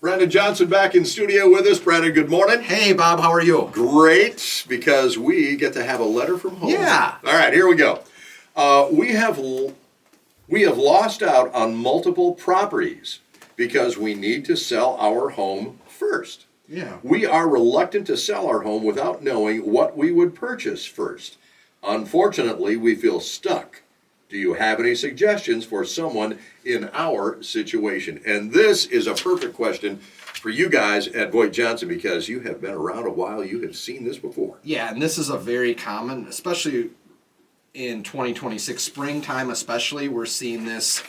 Brandon Johnson back in studio with us. Brandon, good morning. Hey, Bob, how are you? Great, because we get to have a letter from home. Yeah. All right, here we go. We have lost out on multiple properties because we need to sell our home first. Yeah. We are reluctant to sell our home without knowing what we would purchase first. Unfortunately, we feel stuck. Do you have any suggestions for someone in our situation? And this is a perfect question for you guys at VoigtJohnson because you have been around a while. You have seen this before. Yeah, and this is a very common, especially in 2026, springtime especially, we're seeing this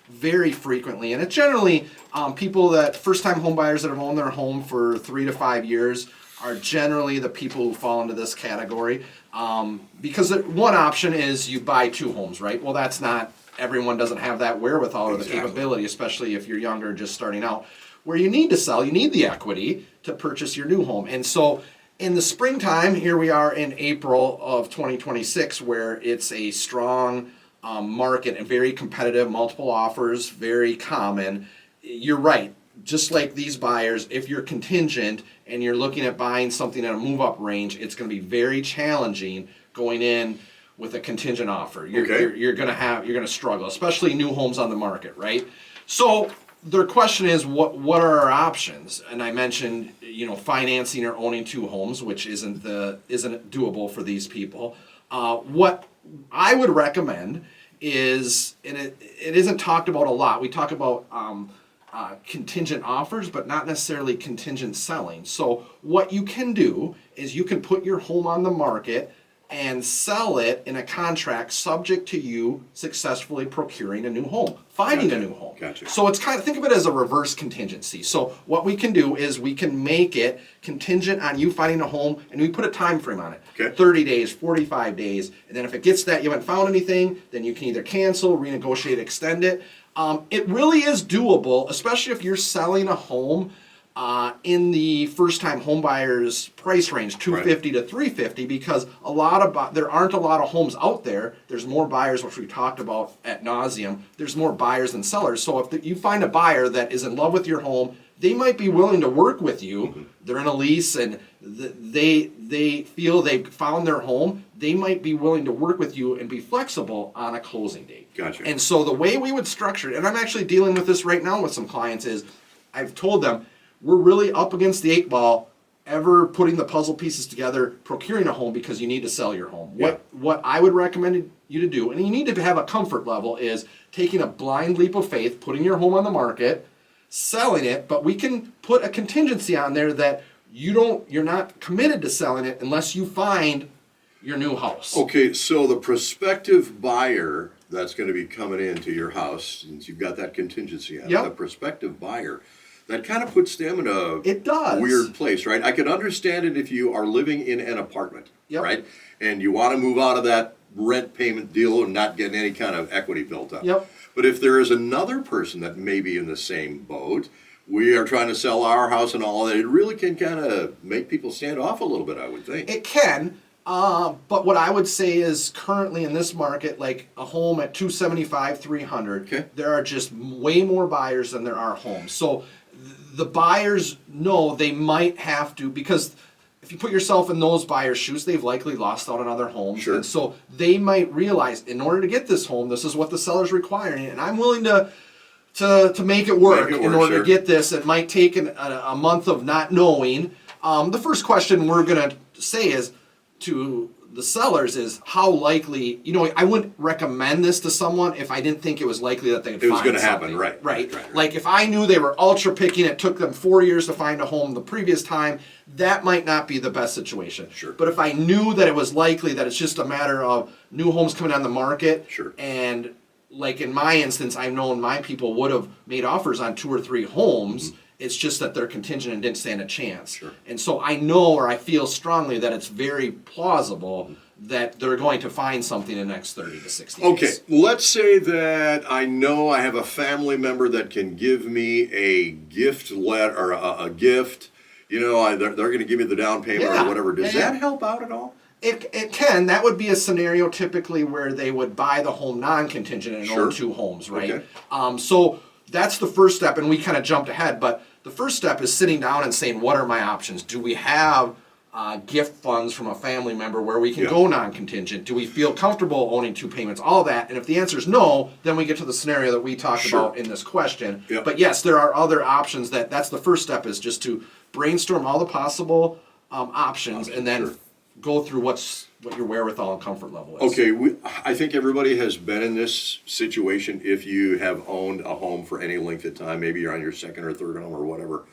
very frequently. And it's generally people that, first-time home buyers that have owned their home for 3 to 5 years are generally the people who fall into this category. Because one option is you buy 2 homes, right? Well, that's not, everyone doesn't have that wherewithal or the capability, especially if you're younger, just starting out. Where you need to sell, you need the equity to purchase your new home. And so in the springtime, here we are in April of 2026, where it's a strong market and very competitive, multiple offers, very common. You're right. Just like these buyers, if you're contingent and you're looking at buying something at a move-up range, it's going to be very challenging going in with a contingent offer. You're going to struggle, especially new homes on the market, right? So their question is, what are our options? And I mentioned, financing or owning 2 homes, which isn't doable for these people. What I would recommend is, and it isn't talked about a lot. We talk about contingent offers, but not necessarily contingent selling. So what you can do is you can put your home on the market and sell it in a contract subject to you successfully procuring a new home, finding a new home. Gotcha. So it's think of it as a reverse contingency. So what we can do is we can make it contingent on you finding a home, and we put a time frame on it. Okay. 30 days, 45 days, and then if it gets that you haven't found anything, then you can either cancel, renegotiate, extend it. It really is doable, especially if you're selling a home in the first-time home buyers price range, $250 to $350, because there aren't a lot of homes out there. There's more buyers, which we talked about ad nauseum. There's more buyers than sellers. So if you find a buyer that is in love with your home, they might be willing to work with you. Mm-hmm. They're in a lease and they feel they've found their home. They might be willing to work with you and be flexible on a closing date. Gotcha. And so the way we would structure it, and I'm actually dealing with this right now with some clients, is I've told them, we're really up against the 8 ball ever putting the puzzle pieces together, procuring a home because you need to sell your home. Yeah. What I would recommend you to do, and you need to have a comfort level, is taking a blind leap of faith, putting your home on the market, selling it, but we can put a contingency on there that you're not committed to selling it unless you find your new house. Okay, so the prospective buyer that's going to be coming into your house, since you've got that contingency on it, the prospective buyer, that kind of puts them in a weird place, right? I could understand it if you are living in an apartment, right? And you want to move out of that rent payment deal and not get any kind of equity built up. Yep. But if there is another person that may be in the same boat, we are trying to sell our house and all that, it really can kind of make people stand off a little bit, I would think. It can. But what I would say is currently in this market, like a home at $275,000, $300,000, there are just way more buyers than there are homes. So the buyers know they might have to, because if you put yourself in those buyers' shoes, they've likely lost out on other homes. Sure. And so they might realize, in order to get this home, this is what the seller's requiring, and I'm willing to make it work in order to get this. It might take a month of not knowing. The first question we're going to say is to the sellers is, how likely, I wouldn't recommend this to someone if I didn't think it was likely that they'd find something. It was going to happen, right. Right. Like if I knew they were ultra picking, it took them 4 years to find a home the previous time, that might not be the best situation. Sure. But if I knew that it was likely that it's just a matter of new homes coming on the market, and like in my instance, I've known my people would have made offers on 2 or 3 homes. Mm-hmm. It's just that they're contingent and didn't stand a chance. Sure. And so I know, or I feel strongly, that it's very plausible that they're going to find something in the next 30 to 60 days. Okay, let's say that I know I have a family member that can give me a gift letter or a gift. They're going to give me the down payment or whatever. Does that help out at all? It can. That would be a scenario typically where they would buy the home non-contingent and own 2 homes, right? Okay. So that's the first step, and we kind of jumped ahead. But the first step is sitting down and saying, what are my options? Do we have gift funds from a family member where we can go non-contingent? Do we feel comfortable owning 2 payments? All that. And if the answer is no, then we get to the scenario that we talked about in this question. But yes, there are other options. That's the first step, is just to brainstorm all the possible options and then go through what your wherewithal and comfort level is. Okay, I think everybody has been in this situation if you have owned a home for any length of time. Maybe you're on your second or third home or whatever.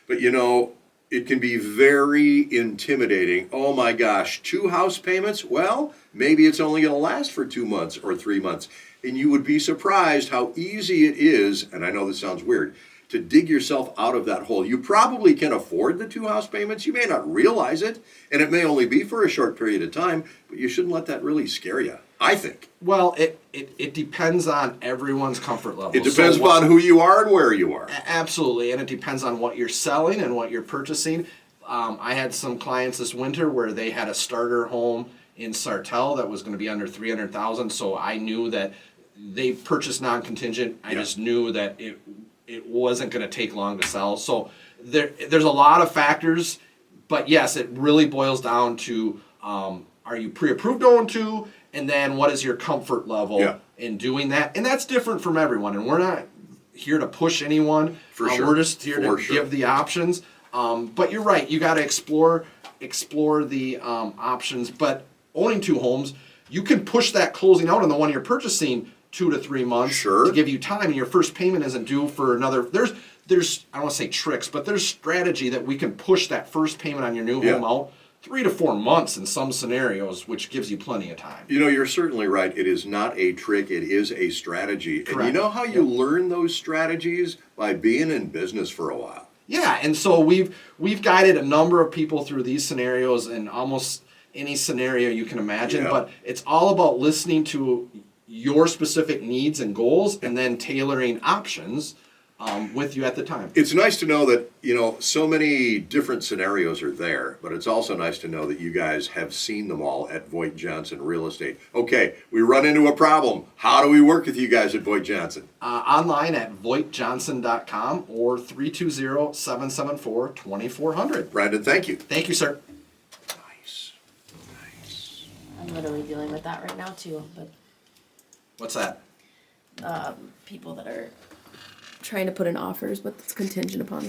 But it can be very intimidating. Oh my gosh, 2 house payments? Well, maybe it's only going to last for 2 months or 3 months. And you would be surprised how easy it is, and I know this sounds weird, to dig yourself out of that hole. You probably can afford the 2 house payments. You may not realize it, and it may only be for a short period of time, but you shouldn't let that really scare you, I think. Well, it depends on everyone's comfort level. It depends upon who you are and where you are. Absolutely, and it depends on what you're selling and what you're purchasing. I had some clients this winter where they had a starter home in Sartell that was going to be under $300,000, so I knew that they purchased non-contingent. I just knew that it wasn't going to take long to sell. So there's a lot of factors, but yes, it really boils down to are you pre-approved to own 2, and then what is your comfort level in doing that? And that's different from everyone, and we're not here to push anyone. For sure. We're just here to give the options. But you're right, you got to explore the options. But owning 2 homes, you can push that closing out on the one you're purchasing 2 to 3 months to give you time, and your first payment isn't due for another. There's I don't want to say tricks, but there's strategy that we can push that first payment on your new home out 3 to 4 months in some scenarios, which gives you plenty of time. You're certainly right. It is not a trick. It is a strategy. Correct. And you know how you learn those strategies? By being in business for a while. Yeah, and so we've guided a number of people through these scenarios in almost any scenario you can imagine, but it's all about listening to your specific needs and goals and then tailoring options with you at the time. It's nice to know that, so many different scenarios are there, but it's also nice to know that you guys have seen them all at VoigtJohnson Real Estate. Okay, we run into a problem. How do we work with you guys at VoigtJohnson? Online at VoigtJohnson.com or 320-774-2400. Brandon, thank you. Thank you, sir. Nice. I'm literally dealing with that right now too, but What's that? people that are trying to put in offers, but it's contingent upon